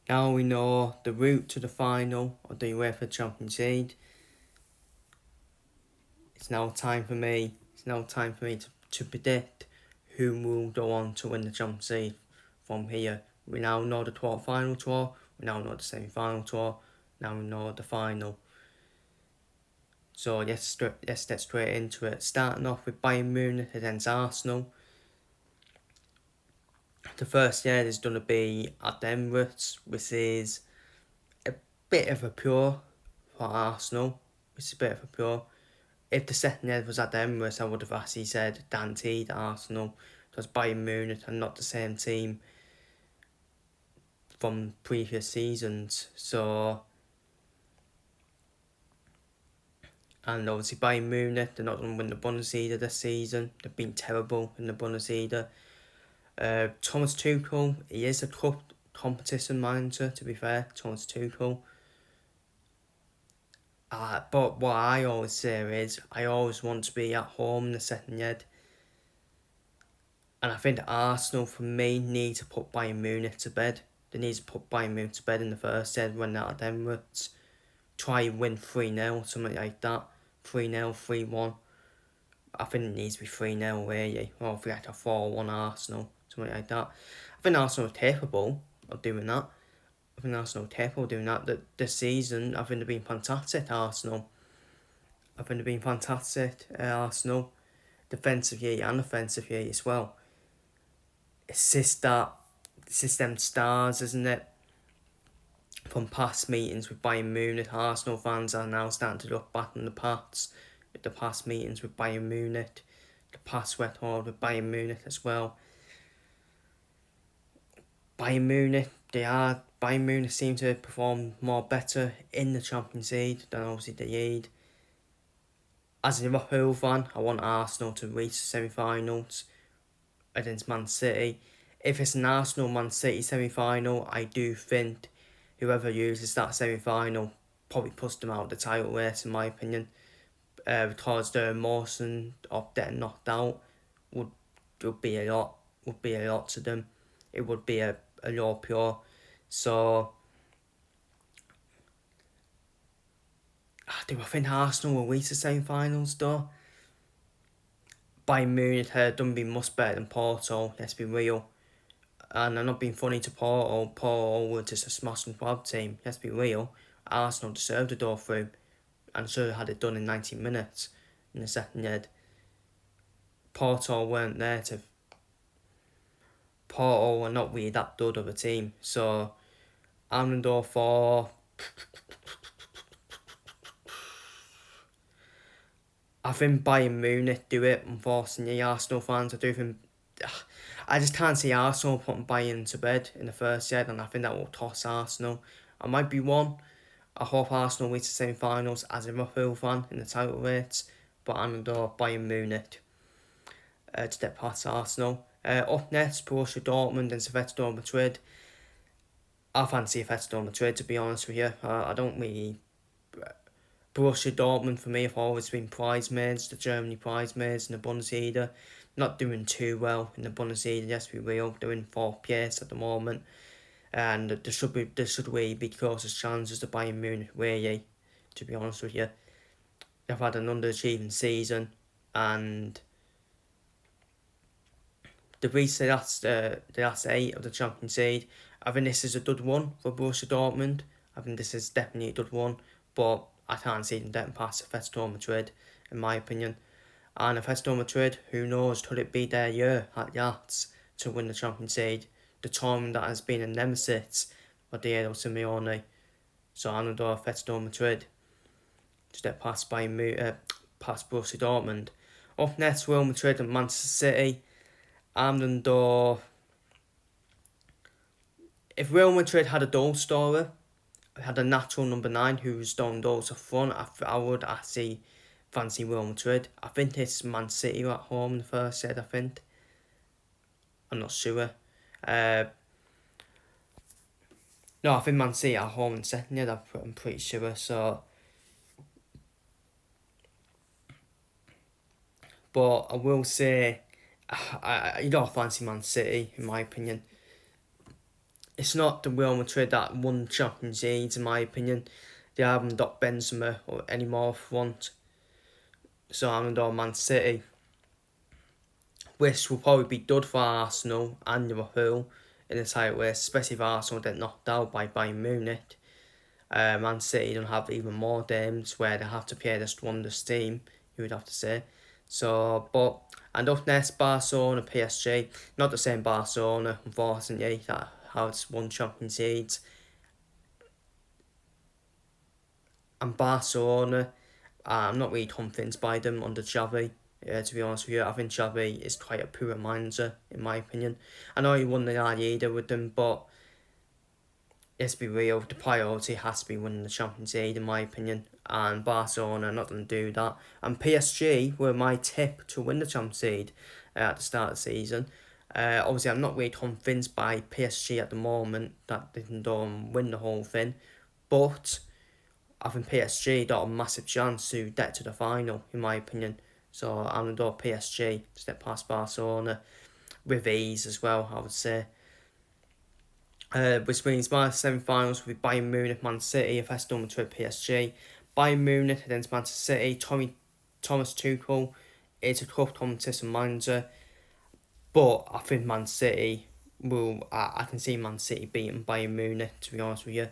Now we know the route to the final of the UEFA Champions League. It's now time for me to predict who will go on to win the Champions League from here. We now know the quarter-final tour, we now know the semi-final tour, now we know the final. So let's get straight into it. Starting off with Bayern Munich against Arsenal. The first leg is going to be at the Emirates, which is a bit of a pure for Arsenal. If the second leg was at the Emirates, I would have actually said guaranteed Arsenal, because Bayern Munich are not the same team from previous seasons. And obviously Bayern Munich, they're not going to win the Bundesliga this season. They've been terrible in the Bundesliga. Thomas Tuchel, he is a cup competition manager, to be fair, Thomas Tuchel. But what I always say is, I always want to be at home in the second leg. And I think Arsenal, for me, need to put Bayern Munich to bed. They need to put Bayern Munich to bed in the first leg when they're at Emirates. Try and win 3-0, something like that. 3-0, 3-1. I think it needs to be 3-0, really. Or if we like a 4-1 Arsenal, something like that. I think Arsenal are capable of doing that. This season, I think they've been fantastic, Arsenal. Arsenal. Defensively and offensively as well. It's just them stars, isn't it? From past meetings with Bayern Munich, Arsenal fans are now starting to look back on the past meetings with Bayern Munich, the past record with Bayern Munich as well. Bayern Munich seem to perform more better in the Champions League than obviously the league. As a Liverpool fan, I want Arsenal to reach the semi-finals against Man City. If it's an Arsenal-Man City semi-final, I do think whoever uses that semi-final probably puts them out of the title race, in my opinion, because the emotion of getting knocked out would be a lot to them. It would be a lot pure. So do I think Arsenal will reach the semi-finals though? Bayern Munich have done been much better than Porto, let's be real. And I'm not being funny to Porto. Porto were just a smash and grab team, let's be real. Arsenal deserved to go through, and should have had it done in 90 minutes in the second leg. Porto were not really that good of a team. So I'm going to go for... I think Bayern Munich do it, unfortunately. Arsenal fans, I just can't see Arsenal putting Bayern to bed in the first set, and I think that will toss Arsenal. I might be wrong. I hope Arsenal reach the semi-finals as a Liverpool fan in the title race, but I'm going to go Bayern Munich to get past Arsenal. Up next, Borussia Dortmund and Atletico Madrid. I fancy Atletico Madrid, to be honest with you. I don't really... Borussia Dortmund, for me, have always been bridesmaids, the Germany bridesmaids in the Bundesliga. Not doing too well in the Bundesliga, let's be real. They're in 4th place at the moment. And there should really be closest chances to Bayern Munich, really, to be honest with you. They've had an underachieving season, and they've reached the last 8 of the Champions League. I think this is a good one for Borussia Dortmund. I think this is definitely a good one, but I can't see them getting past Atletico Madrid, in my opinion. And Atletico Madrid, who knows, could it be their year at last to win the Champions League? The tournament that has been a nemesis for Diego Simeone. So I'm going to go Atletico Madrid to get past past Borussia Dortmund. Up next, Real Madrid and Manchester City. I'm going to go... If Real Madrid had a goal scorer, had a natural number 9 who was doing goals up front, I would actually fancy Real Madrid. I think it's Man City at home in the first set, I think. I'm not sure. No, I think Man City at home in second year, I'm pretty sure. So, but I will say, you don't fancy Man City, in my opinion. it's not the Real Madrid that won Champions League, in my opinion. They haven't got Benzema or any more front. So I'm going to go Man City, which will probably be good for Arsenal and Liverpool in the title race, especially if Arsenal get knocked out by Bayern Munich. Man City don't have even more games where they have to play this wondrous team, you would have to say. So, but, and up next, Barcelona, PSG. Not the same Barcelona, unfortunately, that has won Champions League. And Barcelona, I'm not really convinced by them under Xavi. To be honest with you, I think Xavi is quite a poor manager, in my opinion. I know he won the La Liga with them, but let's be real, the priority has to be winning the Champions League, in my opinion. And Barcelona are not going to do that. And PSG were my tip to win the Champions League at the start of the season. Obviously, I'm not really convinced by PSG at the moment that they can go and win the whole thing. But I think PSG got a massive chance to get to the final, in my opinion. So I'm going to go PSG to step past Barcelona with ease as well, I would say. Which means my semi-finals will be Bayern Munich, Man City, if that's done to PSG. Bayern Munich against Manchester City. Thomas Tuchel is a tough competition manager, but I think Man City will. I can see Man City beating Bayern Munich, to be honest with you,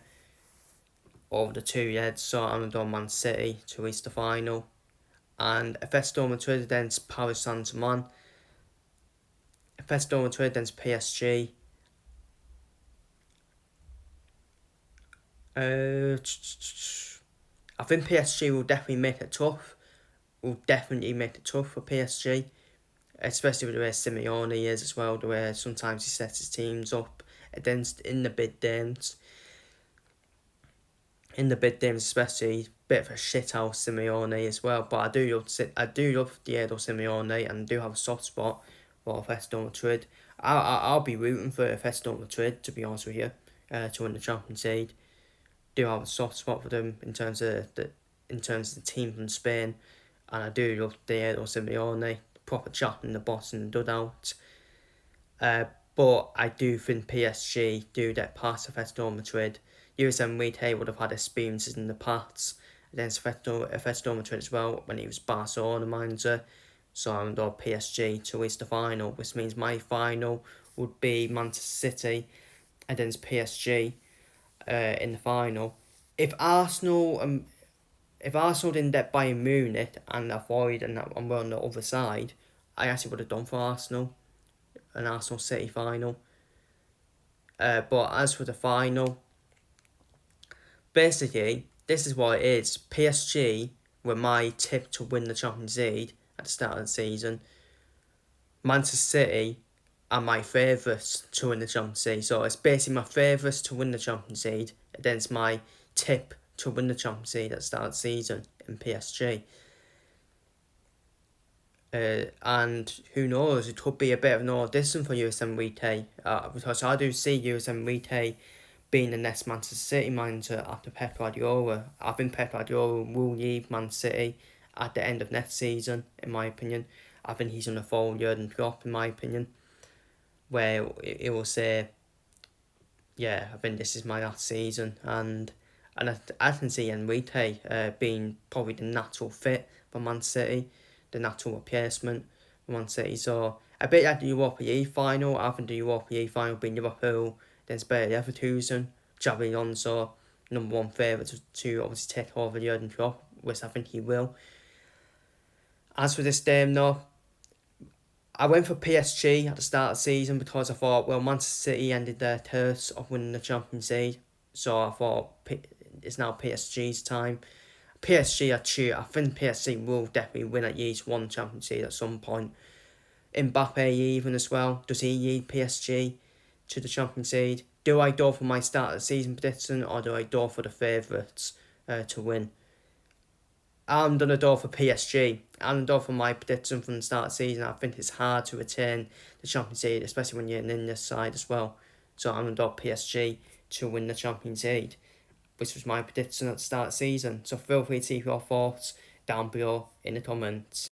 over the 2 years. So I'm going Man City to reach the final. And Atletico Madrid against Paris Saint-Germain. Atletico Madrid against PSG. I think PSG will definitely make it tough. Will definitely make it tough for PSG, especially with the way Simeone is as well. The way sometimes he sets his teams up against in the big games. In the big games, especially, bit of a shithouse Simeone as well. But I do love Diego Simeone and do have a soft spot for Atletico Madrid. I'll be rooting for Atletico Madrid, to be honest with you, to win the Champions League. Do have a soft spot for them in terms of the team from Spain, and I do love Diego Simeone, proper chap in the boss and the dugout. But I do think PSG do get past Atletico Madrid. USM Enrique would have had experiences in the past against Atletico Madrid as well when he was Barcelona manager. So I'm going to PSG to reach the final, which means my final would be Manchester City against PSG. In the final, if Arsenal didn't get Bayern Munich and avoid and we're on the other side, I actually would have done for Arsenal, an Arsenal City final. But as for the final, basically this is what it is. PSG were my tip to win the Champions League at the start of the season. Manchester City are my favourites to win the Champions League. So it's basically my favourites to win the Champions League against my tip to win the Champions League at the start of the season in PSG. And who knows, it could be a bit of an audition for USM Enrique, because I do see USM Enrique being the next Manchester City manager after Pep Guardiola. I think Pep Guardiola will leave Man City at the end of next season, in my opinion. I think he's on a full Jurgen Klopp, in my opinion, where it will say, yeah, I think this is my last season, and I can see Enrique being probably the natural fit for Man City, the natural replacement for Man City. So a bit like the Europa League final, I think the Europa League final being Liverpool, then Bayer Leverkusen, Xabi Alonso, number one favourite to obviously take over Jurgen Klopp, which I think he will. As for this game though, I went for PSG at the start of the season because I thought, well, Manchester City ended their curse of winning the Champions League. So I thought it's now PSG's time. PSG are true. I think PSG will definitely win at least one Champions League at some point. Mbappe even as well. Does he lead PSG to the Champions League? Do I go for my start of the season prediction or do I go for the favourites to win? I'm going to go for PSG. I'm going to go for my prediction from the start of the season. I think it's hard to retain the Champions League, especially when you're in this side as well. So I'm going to go PSG to win the Champions League, which was my prediction at the start of the season. So feel free to leave your thoughts down below in the comments.